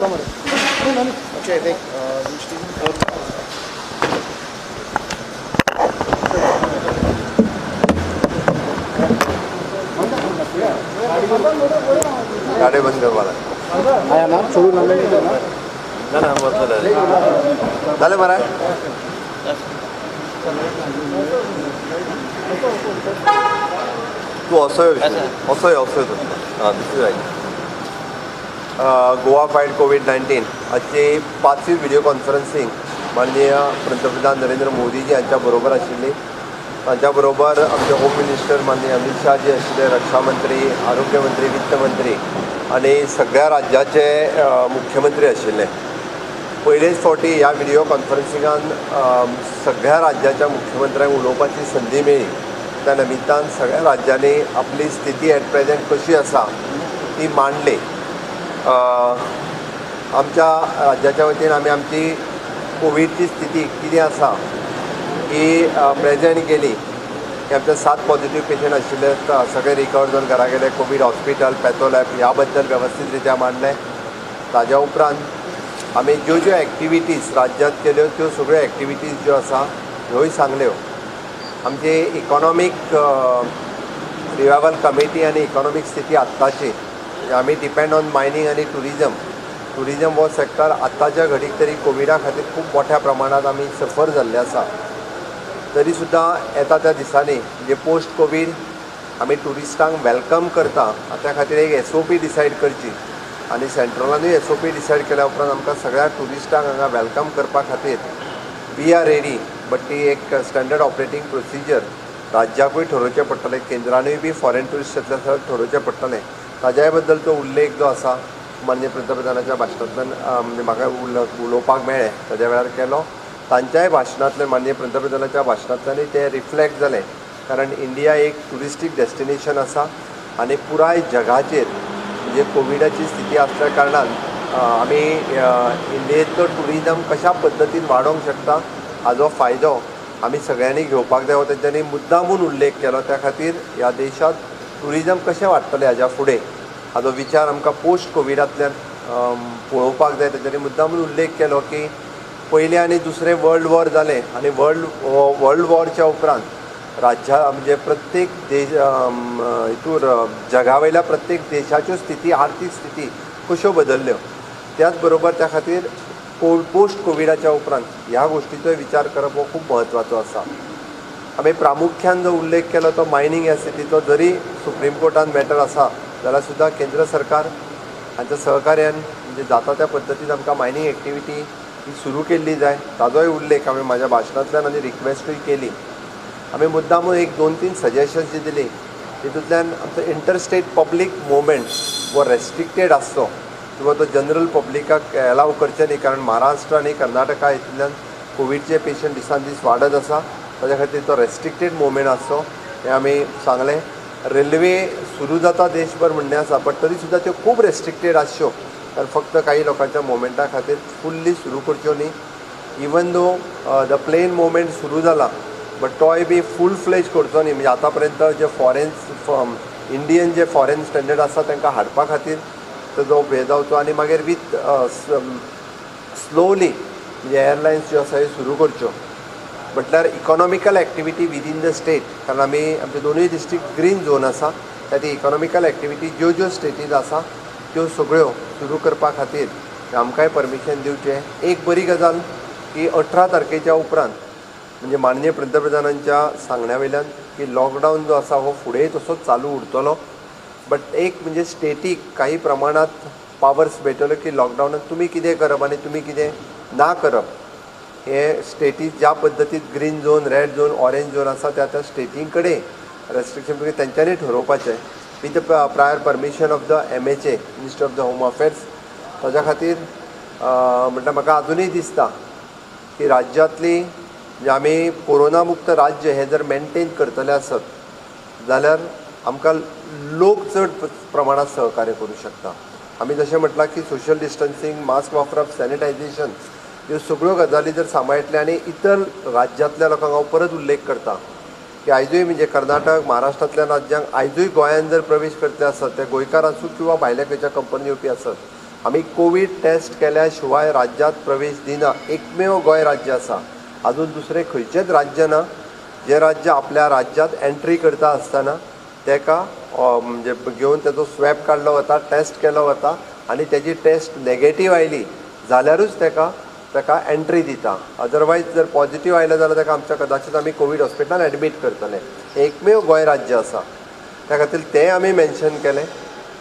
गाडी बंद कर मला ना म्हटलं झालं बरं तू असं तू हां दिसू जाईल गोवा फाईट कोविड-19 आजची 5वी व्हिडिओ कॉन्फरन्सिंग माननीय पंतप्रधान नरेंद्र मोदीजी यांच्या बरोबर आशिल्ली. तांच्या बरोबर आमचे होम मिनिस्टर माननीय अमित शाह जी आशिल्ले, रक्षा मंत्री, आरोग्य मंत्री, वित्त मंत्री आणि सगळ्या राज्याचे मुख्यमंत्री आशिल्ले. पयलेच फावटी ह्या व्हिडिओ कॉन्फरन्सिंगान सगळ्या राज्याच्या मुख्यमंत्र्यांक उलोवपाची संदी मेळ्ळी. त्या निमित्तान सगळ्या राज्यांनी आपली स्थिती एट प्रेझेंट कशी आसा ती मांडली. आमच्या राज्याच्या वतीन आमी आमची कोविडची स्थिती कितें आसा ही प्रेझेंट केली की आमचे 7 पॉझिटिव्ह पेशंट आशिल्ले सगळे रिकवर जावन घरा गेले. कोविड हॉस्पिटल, पॅथो लॅब ह्या बद्दल वेवस्थीत रित्या मांडलें. ताज्या उपरांत आमी ज्यो ज्यो एक्टिविटीज राज्यांत केल्यो त्यो सगळ्यो एक्टिविटीज ज्यो आसा ह्योय सांगल्यो. आमची इकॉनॉमीक रिवायवल कमिटी आनी इकॉनॉमीक स्थिती आत्ताची आमी डिपेंड ऑन मायनींग आनी टुरिजम हो सेक्टर आत्ताच्या घडीक तरी कोविडा खातीर खूब मोठ्या प्रमाणात आमी सफर जाल्ले आसा. तरी सुद्दां येता त्या दिसांनी म्हणजे पोस्ट कोवीड आमी ट्युरिस्टांक वेलकम करता त्या खातीर एक SOP डिसायड करची आनी सेंट्रलानूय SOP डिसायड केल्या उपरांत आमकां सगळ्या ट्युरिस्टांक हांगा वेलकम करपा खातीर वी आर रेडी. बट ती एक स्टँडर्ड ऑपरेटींग प्रोसिजर राज्याकूय ठरोवचें पडटलें, केंद्रानूय बी फॉरेन टुरिस्टांतले सगळें ठरोवचें पडटलें. ताज्या बद्दल तो उल्लेख जो आसा माननीय पंतप्रधानाच्या भाशणांतल्यान म्हणजे म्हाका उलोवपाक मेळ्ळें ताज्या वेळार केलो. तांच्याय भाशणांतल्यान माननीय पंतप्रधानाच्या भाशणांतल्यानूय ते रिफ्लेक्ट जालें. कारण इंडिया एक टुरिस्टीक डेस्टिनेशन आसा आनी पुराय जगाचेर म्हणजे कोविडाची स्थिती आसल्या कारणान आमी इंडियेंतलो टुरिजम कशा पद्दतीन वाडोवंक शकता हाजो फायदो आमी सगळ्यांनी घेवपाक जाय हो तेंच्यांनी मुद्दामून उल्लेख केलो. त्या खातीर ह्या देशांत टुरिजम कशें वाडटलें हाज्या फुडें हाजो विचार आमकां पोस्ट कोविडांतल्यान पळोवपाक जाय. तेंच्यांनी मुद्दामून उल्लेख केलो की पयलें आनी दुसरें वर्ल्ड वॉर जालें आनी वर्ल्ड वॉरच्या उपरांत राज्या म्हणजे प्रत्येक देश हितूर जगा वयल्या प्रत्येक देशाच्यो स्थिती आर्थीक स्थिती कश्यो बदल्ल्यो. त्याच बरोबर त्या खातीर पोस्ट कोविडाच्या उपरांत ह्या गोश्टीचोय विचार करप हो खूब म्हत्वाचो आसा. आमी प्रामुख्यान जो उल्लेख केलो तो मायनींग ह्या स्थितीचो. जरी सुप्रीम कोर्टान मॅटर आसा जाल्यार सुद्दां केंद्र सरकार हांच्या सहकार्यान म्हणजे जाता त्या पद्दतीन आमकां मायनींग एक्टिविटी ही सुरू केल्ली जाय ताजोय उल्लेख हांवें म्हाज्या भाशणांतल्यान आनी रिक्वेस्टूय केली. आमी मुद्दामून एक 2-3 सजेशन्स जी दिली तितूंतल्यान आमचो इंटरस्टेट पब्लीक मुवमेंट वो रेस्ट्रिक्टेड आसचो किंवा तो जनरल पब्लिकाक एलाव करचें न्ही. कारण महाराष्ट्र आनी कर्नाटका हितूंतल्यान कोविडचे पेशंट दिसान दीस वाडत आसा. ताज्या खातीर तो रेस्ट्रिक्टेड मुवमेंट आसचो हें आमी सांगलें. रेल्वे सुरू जाता देशभर म्हणणें आसा बट तरी सुद्दां त्यो खूब रेस्ट्रिक्टेड आसच्यो. तर फक्त काही लोकांच्या मुवमेंटा खातीर फुल्ली सुरू करच्यो न्ही. Even though the plane movement सुरू जाला बट तोय बी फूल फ्लेज करचो न्ही. म्हणजे आतां पर्यंत जे फॉरेन इंडियन जे फॉरेन स्टँडर्ड आसा तांकां हाडपा खातीर तो हे जावचो आनी मागीर वीथ स्लोली म्हणजे एअरलायन्स ज्यो आसा ह्यो सुरू करच्यो. म्हटल्यार economical activity within the state कारण आमी आमचे दोनूय डिस्ट्रिक्ट ग्रीन झोन आसा त्या ती इकॉनॉमिकल एक्टिविटी ज्यो ज्यो स्टेटीज आसा त्यो सगळ्यो सुरू करपा खातीर आमकांय परमिशन दिवचें. एक बरी गजाल की 18 तारखेच्या उपरांत म्हणजे माननीय पंतप्रधानांच्या सांगण्या वयल्यान की लॉकडावन जो आसा हो फुडेंय तसोच चालू उरतलो. बट एक म्हणजे स्टेटीक काही प्रमाणात पावर्स मेळटल्यो की लॉकडावनात तुमी कितें करप आनी तुमी कितें ना करप हे स्टेटीज ज्या पद्दतीन green zone, red zone, orange zone आसा त्या त्या स्टेटी कडेन रेस्ट्रिक्शन तेंच्यांनी ठरोवपाचें with the prior permission of the MHA minister of the home affairs. ताज्या खातीर म्हटल्यार म्हाका अजुनूय दिसता की राज्यांतली म्हणजे आमी कोरोना मुक्त राज्य हें जर मेनटेन करतले आसत जाल्यार आमकां लोक चड प्रमाणात सहकार्य करूं शकता. आमी जशें म्हटलां की सोशल डिस्टन्सींग, मास्क वापरप, सॅनिटायझेशन ह्यो सगळ्यो गजाली जर सांबाळटले आनी इतर राज्यांतल्या लोकांक हांव परत उल्लेख करता की आयजूय म्हणजे कर्नाटक, महाराष्ट्रांतल्या राज्यांक आयजूय गोंयांत जर प्रवेश करतले आसत ते गोंयकार आसूं किंवा भायल्या खंयच्या कंपनी येवपी आसत आमी कोवीड टेस्ट केल्या शिवाय राज्यांत प्रवेश दिना एकमेव गोंय राज्य आसा. अजून दुसरें खंयचेंच राज्य ना जे राज्य आपल्या राज्यांत एंट्री करता आसतना तेका म्हणजे घेवन तेजो स्वॅब काडलो वता, टेस्ट केलो वता आनी तेजी टेस्ट नेगेटीव आयली जाल्यारूच तेका एंट्री दिता. अदरवायज जर पॉझिटीव आयलें जाल्यार तेका आमच्या कदाचित आमी कोवीड हॉस्पिटलान एडमीट करतले. हें एकमेव गोंय राज्य आसा. त्या खातीर तें आमी मेन्शन केलें.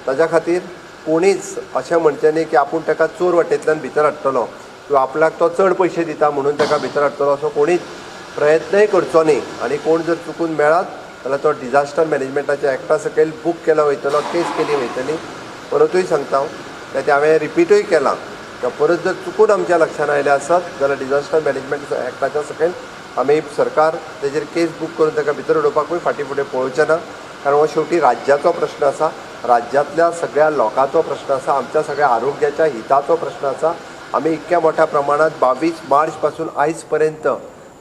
ताच्या खातीर कोणीच अशें म्हणचें न्ही की आपूण तेका चोर वाटेंतल्यान भितर हाडटलो किंवा आपल्याक तो चड पयशे दिता म्हणून तेका भितर हाडटलो असो कोणीच प्रयत्नय करचो न्ही. आनी कोण जर चुकून मेळत जाल्यार तो डिजास्टर मॅनेजमेंटाच्या एक्टा सकयल बूक केलो वयतलो, केस केली वयतली. परतूय सांगता ते हांवें रिपीटूय केलां की परत जर चुकून आमच्या लक्षांत आयलें आसत जाल्यार डिजास्टर मॅनेजमेंट एक्टाच्या सकयल आमी सरकार तेजेर केस बूक करून ताका भितर उडोवपाकूय फाटीं फुडें पळोवचें ना. कारण हो शेवटी राज्याचो प्रश्न आसा, राज्यांतल्या सगळ्या लोकांचो प्रश्न आसा, आमच्या सगळ्या आरोग्याच्या हिताचो प्रश्न आसा. आमी इतक्या मोठ्या प्रमाणात 22 मार्च पासून आयज पर्यंत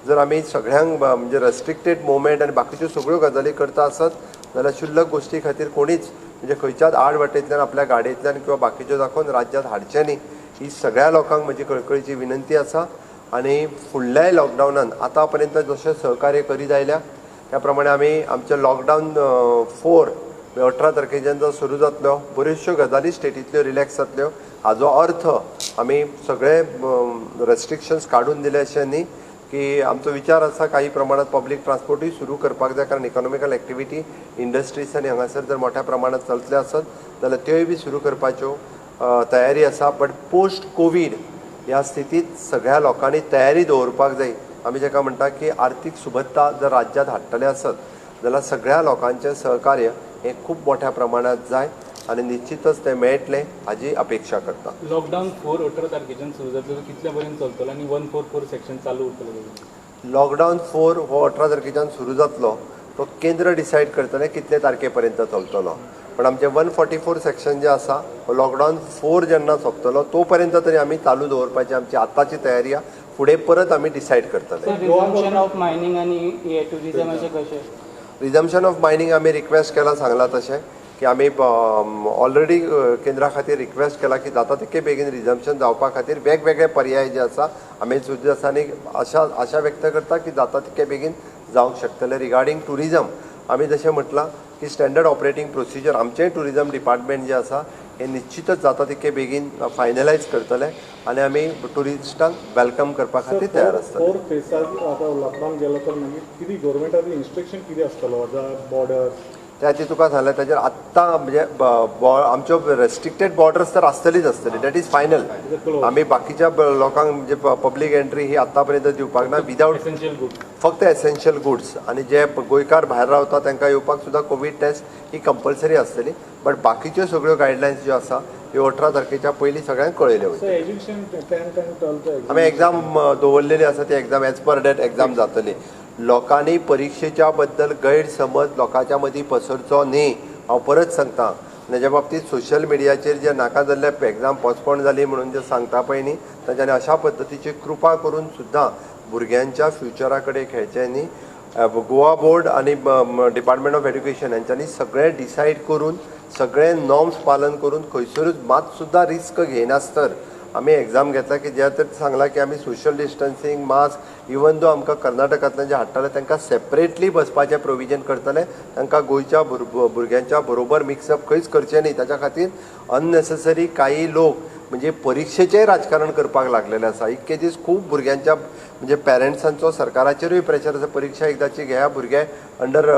जर आमी सगळ्यांक म्हणजे रेस्ट्रिक्टेड मुवमेंट आनी बाकीच्यो सगळ्यो गजाली करता आसत जाल्यार शुल्लक गोश्टी खातीर कोणीच म्हणजे खंयच्याच आड वाटेंतल्यान आपल्या गाडयेंतल्यान किंवा बाकीच्यो दाखोवन राज्यांत हाडचें न्ही. ही सगळ्या लोकांक म्हजी कळकळीची विनंती आसा. आनी फुडल्याय लॉकडावनान आतां पर्यंत जशें सहकार्य करीत आयल्या त्या प्रमाणे आमी आमचे लॉकडावन 4 18 तारखेच्यान जो सुरू जातलो, बऱ्योचश्यो गजाली स्टेटींतल्यो रिलॅक्स जातल्यो. हाजो अर्थ आमी सगळे रेस्ट्रिक्शन्स काडून दिले अशें न्ही की आमचो विचार आसा काही प्रमाणात पब्लीक ट्रान्सपोर्टूय सुरू करपाक जाय. कारण इकॉनॉमिकल एक्टिविटी इंडस्ट्रीज आनी हांगासर जर मोठ्या प्रमाणात चलतले आसत जाल्यार त्योय बी सुरू करपाच्यो तयारी आसा. बट पोस्ट कोवीड ह्या स्थितींत सगळ्या लोकांनी तयारी दवरपाक जाय. आमी जेका म्हणटा की आर्थीक सुबत्ता जर राज्यांत हाडटले आसत जाल्यार सगळ्या लोकांचें सहकार्य हें खूब मोठ्या प्रमाणात जाय आनी निश्चितच तें मेळटलें हाजी अपेक्षा करता. लॉकडावन 4 18 तारखेच्यान सुरू जातलो, कितल्या पर्यंत चलतलो आनी 144 सेक्शन चालू उरतलो? लॉकडावन 4 हो 18 तारखेच्यान सुरू जातलो. तो केंद्र डिसायड करतलें कितले तारखे पर्यंत चलतलो. पण आमचे 144 सेक्शन जे आसा हो लॉकडावन 4 जेन्ना सोंपतलो तो पर्यंत तरी आमी चालू दवरपाची आमची आतांची तयारी आहा. फुडें परत आमी डिसायड करतले. रिझम्पशन ऑफ मायनिंग आनी टुरिझमाचें कशें? रिझम्पशन ऑफ मायनिंग आमी रिक्वेस्ट केला सांगला तशें की आमी ऑलरेडी केंद्रा खातीर रिक्वेस्ट केला की जाता तितके बेगीन रिझम्पशन जावपा खातीर वेगवेगळे पर्याय जे आसा आमी सुद्दांनी आशा व्यक्त करता की जाता तितके बेगीन जावंक शकतले. रिगार्डींग टुरिझम आमी जशें म्हटलां की स्टँडर्ड ऑपरेटींग प्रोसिजर आमचें टुरिझम डिपार्टमेंट जें आसा हें निश्चितच जाता तितके बेगीन फायनलायज करतले आनी आमी टुरिस्टांक वेलकम करपा खातीर तयार आसतले. 4 फेसाक आतां लॉकडावन गेलो तर मागीर कितें गव्हर्मेंटाचो इन्स्ट्रक्शन कितें आसतलो बॉर्डर त्या ती तुका सांगलें ताचेर आत्तां म्हणजे आमच्यो रेस्ट्रिक्टेड बॉर्डर्स तर आसतलीच आसतली. That is final. आमी बाकीच्या लोकांक म्हणजे पब्लीक एंट्री ही आतां पर्यंत दिवपाक ना विदावट एसेन्शियल गुड्स, फक्त एसेन्शियल गुड्स. आनी जे गोंयकार भायर रावता तांकां येवपाक सुद्दां कोवीड टेस्ट ही कंपल्सरी आसतली. बट बाकीच्यो सगळ्यो गायडलायन्स ज्यो आसा ह्यो 18 तारखेच्या पयलीं सगळ्यांक कळयल्यो वयतल्यो. एज्युकेशन 10th and 12th आमी एग्जाम दवरलेली आसा ती exam as per date exam जातली. लोकांनी परीक्षेच्या बद्दल गैरसमज लोकांच्या मदीं पसरचो न्ही. हांव परत सांगता. हेज्या बाबतींत सोशल मिडियाचेर जे नाका जाल्ले एग्जाम पोस्टपोन जाली म्हणून जे सांगता पळय न्ही तांच्यांनी अशा पद्दतीची कृपा करून सुद्दां भुरग्यांच्या फ्युचरा कडेन खेळचें न्ही. गोवा बोर्ड आनी डिपार्टमेंट ऑफ एड्युकेशन हांच्यांनी सगळें डिसायड करून सगळे नॉर्म्स पालन करून खंयसरूच मात सुद्दां रिस्क घेयनासतर आमी एग्जाम घेतला की ज्या तर सांगला की आमी social distancing mask even though आमकां कर्नाटकांतल्यान जे हाडटाले तांकां सेपरेटली बसपाचें प्रोविजन करतले. तांकां गोंयच्या भुरग्यांच्या बरोबर मिक्सअप खंयच करचें न्ही. ताच्या खातीर अननेसेसरी काही लोक म्हणजे परीक्षेचेंय राजकारण करपाक लागलेले आसा. इतके दीस खूब भुरग्यांच्या म्हणजे पेरंट्सांचो सरकाराचेरूय प्रेशर आसा. परीक्षा एकदाची घेया, भुरगे अंडर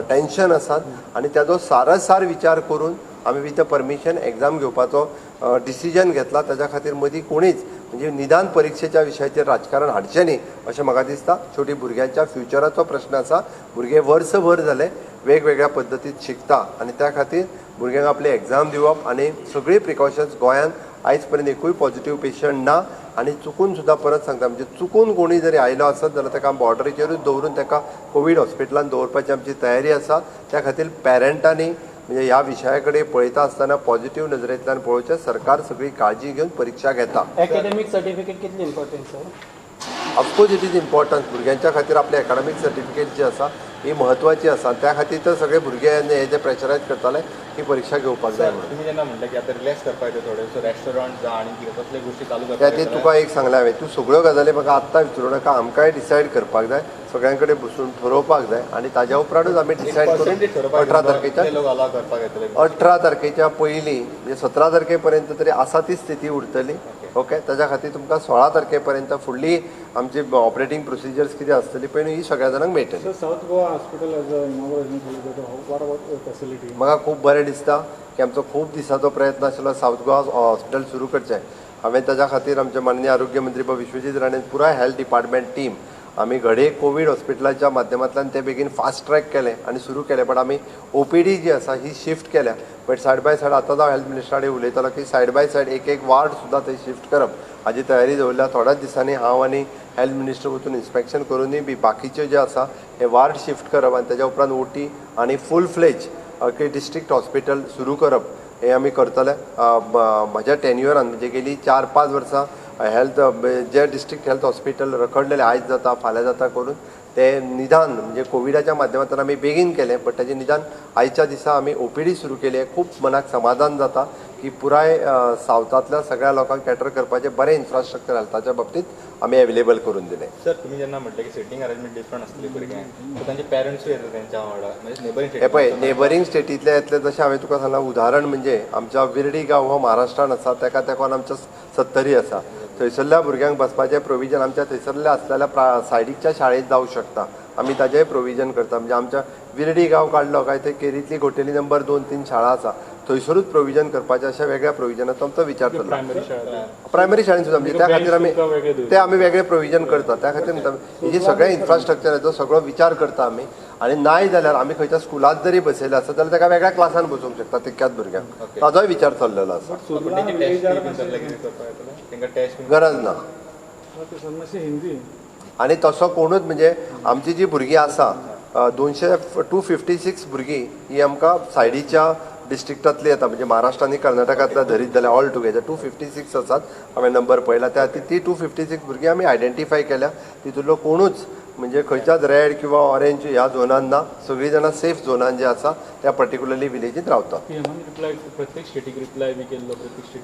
टेन्शन आसात आनी ताजो सारसार विचार करून आमी विथ द परमिशन एग्जाम घेवपाचो डिसिजन घेतला. ताच्या खातीर मदीं कोणीच म्हणजे निदान परीक्षेच्या विशयाचेर राजकारण हाडचें न्ही अशें म्हाका दिसता. शेवटी भुरग्यांच्या फ्युचराचो प्रश्न आसा. भुरगे वर्सभर जाले वेगवेगळ्या पद्दतीन शिकता आनी त्या खातीर भुरग्यांक आपली एग्जाम दिवप आनी सगळी प्रिकॉशन्स गोंयांत आयज पर्यंत एकूय पॉझिटीव पेशंट ना. आनी चुकून सुद्दां परत सांगता म्हणजे चुकून कोणी जरी आयलो आसत जाल्यार ताका बॉर्डरीचेरूच दवरून ताका कोवीड हॉस्पिटलान दवरपाची आमची तयारी आसा. त्या खातीर पेरंटांनी म्हणजे ह्या विशया कडेन पळयता आसतना पॉझिटीव नजरेंतल्यान पळोवचें. सरकार सगळी काळजी घेवन परीक्षा घेता. एकेडमिक सर्टिफिकेट कितली important sir? Of course it is important. भुरग्यांच्या खातीर आपले एकाडेमीक सर्टिफिकेट जी आसा ही म्हत्वाची आसा. त्या खातीर तर सगळे भुरगे हे जे प्रेशरायज करताले ही परीक्षा घेवपाक जाय म्हणून. तुम्ही जेन्ना म्हणलें की आतां रिलॅक्स करपाक येता थोडे सो रेस्टॉरंट जावं आनी कितें कसले गोश्टी चालू त्या करपाक ती येता तुका एक सांगलें हांवें, तूं सगळ्यो गजाली म्हाका आत्तां विचारूं नाका, आमकांय डिसायड करपाक जाय, सगळ्यां कडेन बसून थारोवपाक जाय आनी ताज्या उपरांतूच आमी डिसायड करून 18 तारखेच्या लोक अलाव करपाक येतले 18 तारखेच्या पयलीं म्हणजे 17 तारखे पर्यंत तरी आसा ती स्थिती उरतली. ओके, ताज्या खातीर तुमकां 16 तारखे पर्यंत फुडली आमची ऑपरेटींग प्रोसिजर्स कितें आसतली पळय न्हू, ही सगळ्या जाणांक मेळटली. Sir south Goa hospital as a inauguration केलें वॉट अबाउट फॅसिलिटी? म्हाका खूब बरें दिसता की आमचो खूब दिसाचो प्रयत्न आशिल्लो साऊथ गोवा हॉस्पिटल सुरू करचें. हांवें ताज्या खातीर आमचे माननीय आरोग्य मंत्री विश्वजीत राणेन पुराय हेल्थ डिपार्टमेंट टीम आमी घडये कोवीड हॉस्पिटलाच्या माध्यमांतल्यान ते बेगीन फास्ट ट्रॅक केलें आनी सुरू केलें. बट आमी OPD जी आसा ही शिफ्ट केल्या. बट सायड बाय सायड आतां हांव हेल्थ मिनिस्टरा कडेन उलयतालो की सायड बाय सायड एक वार्ड सुद्दां थंय शिफ्ट करप हाजी तयारी दवरल्या. थोड्याच दिसांनी हांव आनी हेल्थ मिनिस्टर वचून इन्स्पेक्शन करूनय बी बाकीच्यो जे आसा हे वार्ड शिफ्ट करप आनी ताच्या उपरांत OT आनी फूल फ्लेज डिस्ट्रिक्ट हॉस्पिटल सुरू करप हे आमी करतले. म्हज्या टेन्युअरान म्हणजे गेली 4-5 वर्सां हेल्थ जे डिस्ट्रिक्ट हेल्थ हॉस्पिटल रखडलेले आयज जाता फाल्यां जाता करून ते निदान म्हणजे कोविडाच्या माध्यमांतल्यान आमी बेगीन केलें. बट ताजें निदान आयच्या दिसा आमी OPD सुरू केली. हें खूब मनाक समाधान जाता की पुराय सावथांतल्या सगळ्या लोकांक कॅटर करपाचें बरें इन्फ्रास्ट्रक्चर हेल्थाच्या बाबतींत आमी अवेलेबल करून दिलें. सर तुम्ही जेन्ना म्हटलें की सिटींग अरेंजमेंट डिफरंट आसतली भुरग्यांक सो तांचे पेरंट्सूय येता तेंच्या वांगडा म्हणजे नेबरिंग हे पळय नेबरिंग स्टेटींतले येतले जशें हांवें तुका सांगलां उदाहरण म्हणजे आमच्या विर्डी गांव हो महाराष्ट्रान आसा ताका तेकोन आमच्या 70 आसा. थंयसरल्या भुरग्यांक बसपाचें प्रोविजन आमच्या थंयसरल्या आसलेल्या सायडीकच्या शाळेंत जावंक शकता. आमी ताजेंय प्रोविजन करता. म्हणजे आमच्या विर्डी गांव काडलो काय थंय केरींतली घोटेली नंबर 2-3 शाळा आसा थंयसरूच प्रोविजन करपाचें अशा वेगळ्या प्रोविजनाचो आमचो विचार चल्ला. प्रायमरी शाळेंत सुद्दां म्हणजे त्या खातीर आमी ते आमी वेगळे प्रोविजन करता. त्या खातीर ही जी सगळें इन्फ्रास्ट्रक्चराचो सगळो विचार करता आमी. आनी नाय जाल्यार आमी खंयच्या स्कुलांत जरी बसयले आसत जाल्यार ताका वेगळ्या क्लासान बसोवंक शकता तितक्याच भुरग्यांक. ताजोय विचार चल्लेलो आसा. गरज ना हिंदी आनी तसो कोणूच म्हणजे आमची जी भुरगीं आसा 256 भुरगीं ही आमकां सायडीच्या डिस्ट्रिक्टांतली येता म्हणजे महाराष्ट्र आनी कर्नाटकांतल्या धरीत जाल्यार ऑल टुगेदर 256 आसात. हांवें नंबर पळयला त्या खातीर ती 256 भुरगीं आमी आयडेंटिफाय केल्या. तितूंतलो कोणूच म्हणजे खंयच्याच रेड किंवा ऑरेंज ह्या झोनान ना. सगळीं जाणां सेफ झोनान जे आसा त्या पर्टिक्युलरली विलेजींत रावता.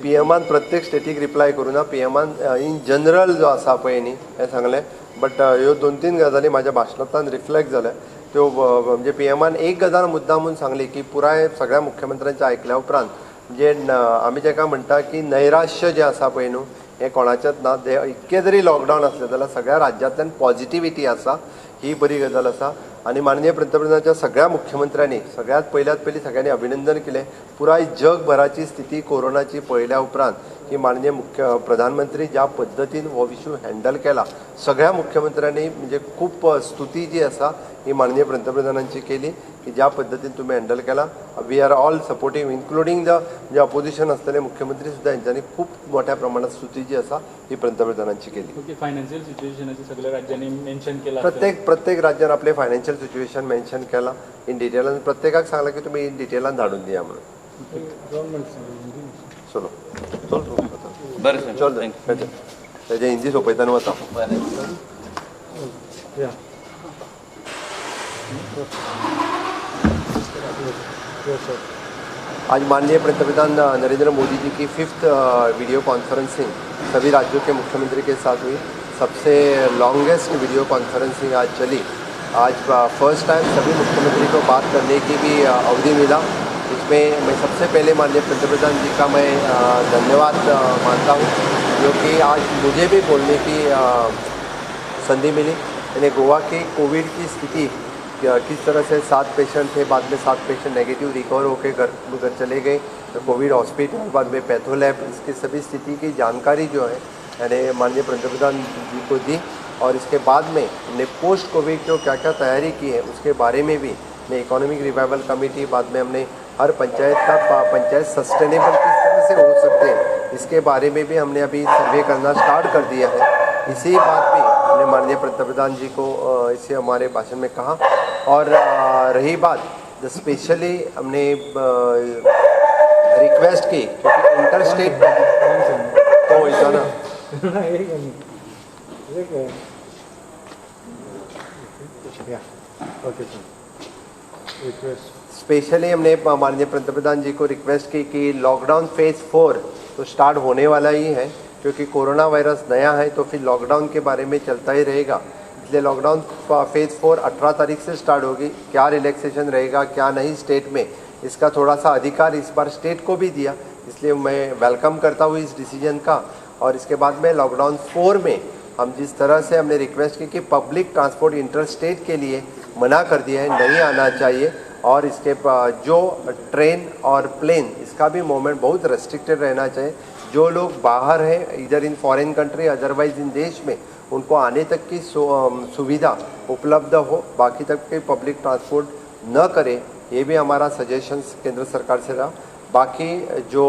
PMान प्रत्येक स्टेटीक रिप्लाय करूना. PMान इन जनरल जो आसा पळय न्ही हें सांगलें. बट ह्यो 2-3 गजाली म्हाज्या भाशणांतल्यान रिफ्लेक्ट जाल्या. त्यो म्हणजे PMान एक गजाल मुद्दामून सांगली की पुराय सगळ्या मुख्यमंत्र्यांच्या आयकल्या उपरांत जे आमी जाका म्हणटा की नैराश्य जें आसा पळय न्हू हें कोणाचेंच ना. ते इतकें जरी लॉकडावन आसलें जाल्यार सगळ्या राज्यांतल्यान पॉझिटिव्हिटी आसा ही बरी गजाल आसा. आनी माननीय पंतप्रधानाच्या सगळ्या मुख्यमंत्र्यांनी सगळ्यात पयलीं सगळ्यांनी अभिनंदन केलें. पुराय जगभराची स्थिती कोरोनाची पळयल्या उपरांत की माननीय प्रधानमंत्री ज्या पद्दतीन हो इशू हँडल केला सगळ्या मुख्यमंत्र्यांनी म्हणजे खूब स्तुती जी आसा ही माननीय पंतप्रधानांची केली की ज्या पद्दतीन तुमी हँडल केला. We are all supporting including जे अपोजिशन आसलेले मुख्यमंत्री सुद्दां हेंच्यांनी खूब मोठ्या प्रमाणात स्तुती जी आसा ही पंतप्रधानांची केली. फायनान्शियल सिच्युएशनाची सगळ्या राज्यांनी मेन्शन केला. प्रत्येक राज्यान आपले फायनान्शियल सिच्युएशन मेन्शन केला इन डिटेलान. प्रत्येकाक सांगला की तुमी इन डिटेलान धाडून दिया म्हणून. चलो बरें चल तेजे हिंदी सोंपयतना वता. आज माननीय पंतप्रधान नरेंद्र मोदी जी की 5th वीडियो कॉन्फ्रेंसिंग सभी राज्यों के मुख्यमंत्री के साथ हुई. सबसे लॉन्गेस्ट वीडियो कॉन्फ्रेंसिंग आज चली. आज फर्स्ट टाइम सभी मुख्यमंत्री को बात करने की भी अवधि मिला. इसमें मैं सबसे पहले माननीय पंतप्रधान जी का मैं धन्यवाद मानता हूँ क्योंकि आज मुझे भी बोलने की संधि मिली. यानी गोवा की कोविड की स्थिति किस तरह से 7 पेशेंट थे, बाद में 7 पेशेंट नेगेटिव रिकवर होकर घर चले गए. तो कोविड हॉस्पिटल बाद में पैथोलैब इसकी सभी स्थिति की जानकारी जो है यानी माननीय पंतप्रधान जी को दी. और इसके बाद में हमने पोस्ट कोविड जो क्या क्या तैयारी की है उसके बारे में भी हमने इकोनॉमिक रिवाइवल कमेटी, बाद में हमने हर पंचायत का पंचायत सस्टेनेबल किस तरह से हो सकते हैं इसके बारे में भी हमने अभी सर्वे करना स्टार्ट कर दिया है. इसी बात भी हमने माननीय पंतप्रधान जी को इसे हमारे भाषण में कहा. और रही बात स्पेशली हमने रिक्वेस्ट की क्योंकि इंटरस्टेट तो ऐसा ना स्पेशली हमने माननीय पंतप्रधान जी को रिक्वेस्ट की कि लॉकडाउन फेज़ 4 तो स्टार्ट होने वाला ही है, क्योंकि कोरोना वायरस नया है तो फिर लॉकडाउन के बारे में चलता ही रहेगा। इसलिए लॉकडाउन फेज़ 4 18 तारीख से स्टार्ट होगी। क्या रिलैक्सेशन रहेगा क्या नहीं स्टेट में, इसका थोड़ा सा अधिकार इस बार स्टेट को भी दिया, इसलिए मैं वेलकम करता हूँ इस डिसीजन का। और इसके बाद में लॉकडाउन 4 में हम जिस तरह से हमने रिक्वेस्ट की कि पब्लिक ट्रांसपोर्ट इंटर स्टेट के लिए मना कर दिया है, नहीं आना चाहिए, और इसके जो ट्रेन और प्लेन इसका भी मूवमेंट बहुत रेस्ट्रिक्टेड रहना चाहिए। जो लोग बाहर हैं इधर in foreign country otherwise in देश में, उनको आने तक की सुविधा उपलब्ध हो, बाकी तक के पब्लिक ट्रांसपोर्ट न करें, ये भी हमारा सजेशंस केंद्र सरकार से रहा। बाकी जो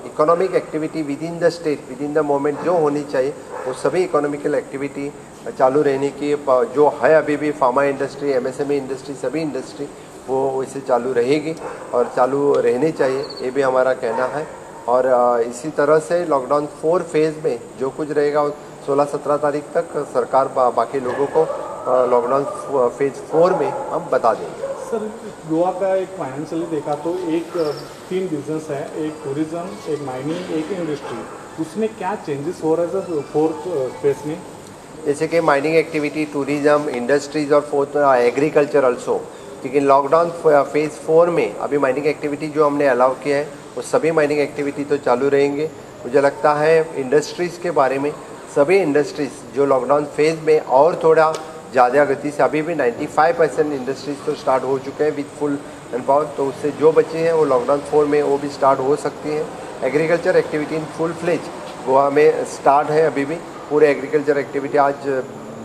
economic activity with in the state with in the moment जो होनी चाहिए वो सभी इकोनॉमिकल एक्टिविटी चालू रहने की जो है अभी भी फार्मा इंडस्ट्री, एमएसएमई इंडस्ट्री, सभी इंडस्ट्री वो वैसे चालू रहेगी और चालू रहनी चाहिए, ये भी हमारा कहना है। और इसी तरह से लॉकडाउन 4 फेज़ में जो कुछ रहेगा 16-17 तारीख तक सरकार बाकी लोगों को लॉकडाउन फेज़ 4 में हम बता देंगे। सर, गोवा का एक फाइनेंशियली देखा तो एक 3 बिजनेस है, एक टूरिज्म, एक माइनिंग, एक इंडस्ट्री, उसमें क्या चेंजेस हो रहे हैं सर 4th फेज में? जैसे कि माइनिंग एक्टिविटी, टूरिज्म, इंडस्ट्रीज और 4th एग्रीकल्चर ऑल्सो। लेकिन लॉकडाउन फेज़ 4 में अभी माइनिंग एक्टिविटी जो हमने अलाउ किया है वो सभी माइनिंग एक्टिविटी तो चालू रहेंगे। मुझे लगता है इंडस्ट्रीज़ के बारे में सभी इंडस्ट्रीज़ जो लॉकडाउन फेज़ में और थोड़ा ज़्यादा गति से, अभी भी 95% इंडस्ट्रीज तो स्टार्ट हो चुके हैं विद फुल एंड पावर, तो उससे जो बचे हैं वो लॉकडाउन 4 में वो भी स्टार्ट हो सकती हैं। एग्रीकल्चर एक्टिविटी इन फुल फ्लेज गोवा में स्टार्ट है, अभी भी पूरे एग्रीकल्चर एक्टिविटी आज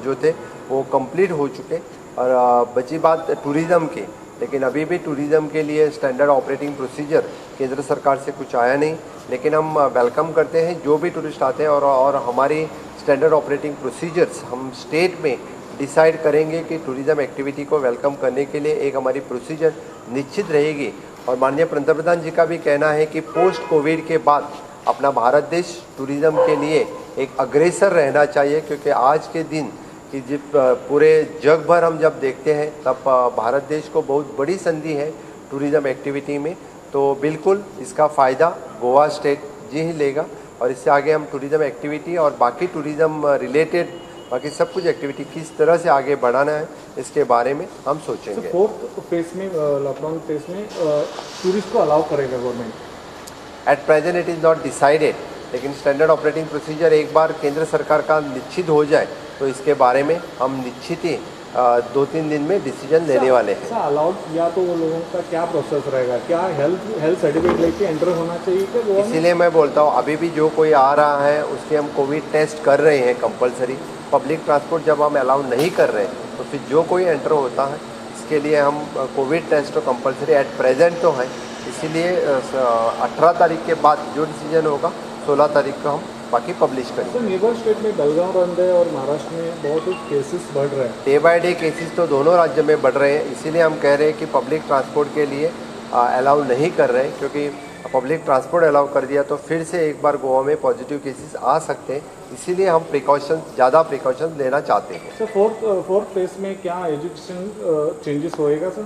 जो थे वो कंप्लीट हो चुके। और बची बात टूरिज़्म की, लेकिन अभी भी टूरिज़्म के लिए स्टैंडर्ड ऑपरेटिंग प्रोसीजर केंद्र सरकार से कुछ आया नहीं, लेकिन हम वेलकम करते हैं जो भी टूरिस्ट आते हैं और हमारी स्टैंडर्ड ऑपरेटिंग प्रोसीजर्स हम स्टेट में डिसाइड करेंगे कि टूरिज़्म एक्टिविटी को वेलकम करने के लिए एक हमारी प्रोसीजर निश्चित रहेगी। और माननीय पंतप्रधान जी का भी कहना है कि पोस्ट कोविड के बाद अपना भारत देश टूरिज़्म के लिए एक अग्रेसर रहना चाहिए, क्योंकि आज के दिन कि जब पूरे जग भर हम जब देखते हैं तब भारत देश को बहुत बड़ी संधि है टूरिज़्म एक्टिविटी में, तो बिल्कुल इसका फ़ायदा गोवा स्टेट जी ही लेगा। और इससे आगे हम टूरिज़्म एक्टिविटी और बाकी टूरिज़्म रिलेटेड बाकी सब कुछ एक्टिविटी किस तरह से आगे बढ़ाना है इसके बारे में हम सोचेंगे। 4th फेज में, लॉकडाउन फेज में टूरिस्ट को अलाउ करेगा government? At present it is not decided, लेकिन स्टैंडर्ड ऑपरेटिंग प्रोसीजर एक बार केंद्र सरकार का निश्चित हो जाए तो इसके बारे में हम निश्चित ही 2-3 दिन में डिसीजन लेने वाले हैं। अलाउड किया तो वो लोगों का क्या प्रोसेस रहेगा? क्या हेल्थ सर्टिफिकेट लेके एंटर होना चाहिए क्या गोवा में? इसीलिए मैं बोलता हूँ अभी भी जो कोई आ रहा है उसके हम कोविड टेस्ट कर रहे हैं कंपलसरी। पब्लिक ट्रांसपोर्ट जब हम अलाउ नहीं कर रहे हैं तो फिर जो कोई एंटर होता है इसके लिए हम कोविड टेस्ट तो कंपलसरी एट प्रेजेंट तो है। इसीलिए 18 तारीख के बाद जो डिसीजन होगा 16 तारीख को हम बाकी पब्लिश करेंगे। सर, नेबर स्टेट में बेलगाम, रंधे और महाराष्ट्र में बहुत ही केसेस बढ़ रहे हैं। डे बाय डे केसेस तो दोनों राज्य में बढ़ रहे हैं, इसीलिए हम कह रहे हैं कि पब्लिक ट्रांसपोर्ट के लिए अलाउ नहीं कर रहे हैं, क्योंकि पब्लिक ट्रांसपोर्ट अलाउ कर दिया तो फिर से एक बार गोवा में पॉजिटिव केसेस आ सकते हैं, इसीलिए हम ज़्यादा प्रिकॉशन लेना चाहते हैं। सर, 4th फेज में क्या एजुकेशन चेंजेस होएगा सर?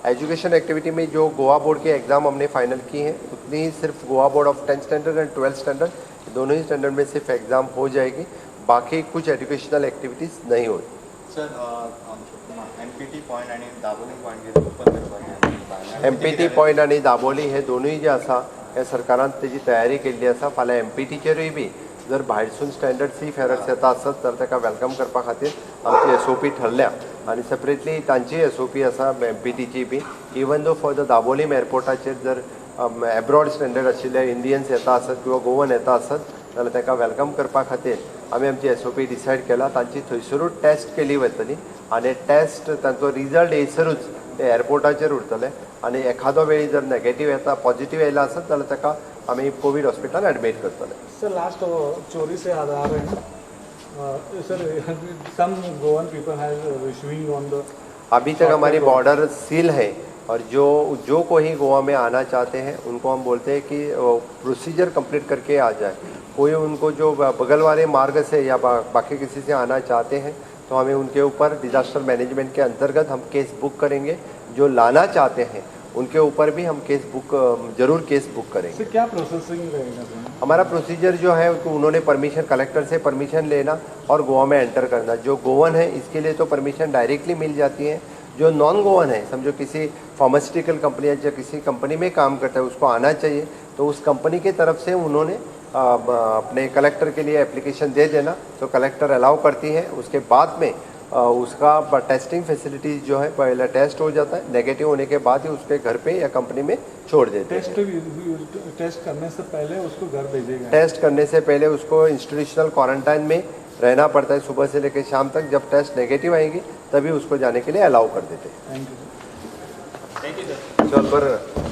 एजुकेशन एक्टिविटी में जो गोवा बोर्ड के एग्ज़ाम हमने फाइनल किए हैं उतनी ही सिर्फ Goa board of 10th standard end 12th standard दोनों ही स्टैंडर्ड में सिर्फ एग्ज़ाम हो जाएगी, बाकी कुछ एजुकेशनल एक्टिविटीज़ नहीं होगी। सर, MPT पॉईंट आणि दाबोली पॉईंट ओपन करपाक MPT पॉईंट आणि दाबोली हे दोनूय जे आसा हे सरकारान तेजी तयारी केल्ली आसा। फाल्यां MPTचेरूय बी जर भायरसून स्टँडर्ड सी फेरर्स येता आसत तर ताका वेलकम करपा खातीर आमची SOP ठरल्या आणि सेपरेटली तांची SOP आसा MPTची बी। Even though for the Dabolim एअरपोर्टाचेर जर एब्रॉड स्टँडर्ड आशिल्ले इंडियन्स येता आसत किंवा गोवन येता आसत जाल्यार ताका वेलकम करपा खातीर आमी आमची SOP डिसायड केला। तांची थंयसरूच टेस्ट केली वतली आनी टेस्ट तांचो रिजल्ट येयसरूच ते एअरपोर्टाचेर उरतले आनी एखादो वेळी जर नेगेटीव येता पॉजिटीव येयला आसत जाल्यार ताका आमी कोविड हॉस्पिटल एडमिट करतले। सर, लास्ट चोरी से याद आ रहे हैं sir, some Goan people have issuing on the अभी तक हमारी बॉर्डर सील है और जो कोई गोवा में आना चाहते हैं उनको हम बोलते हैं कि प्रोसीजर कंप्लीट करके आ जाए। कोई उनको जो बगल वाले मार्ग से या बाकी किसी से आना चाहते हैं तो हमें उनके ऊपर डिज़ास्टर मैनेजमेंट के अंतर्गत हम केस बुक करेंगे। जो लाना चाहते हैं उनके ऊपर भी हम केस बुक जरूर केस बुक करेंगे। सर क्या प्रोसेसिंग रहेगा सर? हमारा प्रोसीजर जो है उन्होंने परमिशन कलेक्टर से परमिशन लेना और गोवा में एंटर करना। जो गोवन है इसके लिए तो परमिशन डायरेक्टली मिल जाती है, जो नॉन गोवन है समझो किसी फार्मास्यूटिकल कंपनी या किसी कंपनी में काम करता है उसको आना चाहिए, तो उस कंपनी की तरफ से उन्होंने अपने कलेक्टर के लिए एप्लीकेशन दे देना, तो कलेक्टर अलाउ करती है। उसके बाद में उसका टेस्टिंग फैसिलिटीज जो है पहला टेस्ट हो जाता है, नेगेटिव होने के बाद ही उसके घर पे या कंपनी में छोड़ देते हैं। टेस्ट करने से पहले उसको घर भेजेगा? टेस्ट करने से पहले उसको इंस्टीट्यूशनल क्वारंटाइन में रहना पड़ता है सुबह से लेकर शाम तक। जब टेस्ट नेगेटिव आएगी तभी उसको जाने के लिए अलाउ कर देते हैं। Thank you. Thank you sir. चल बरं.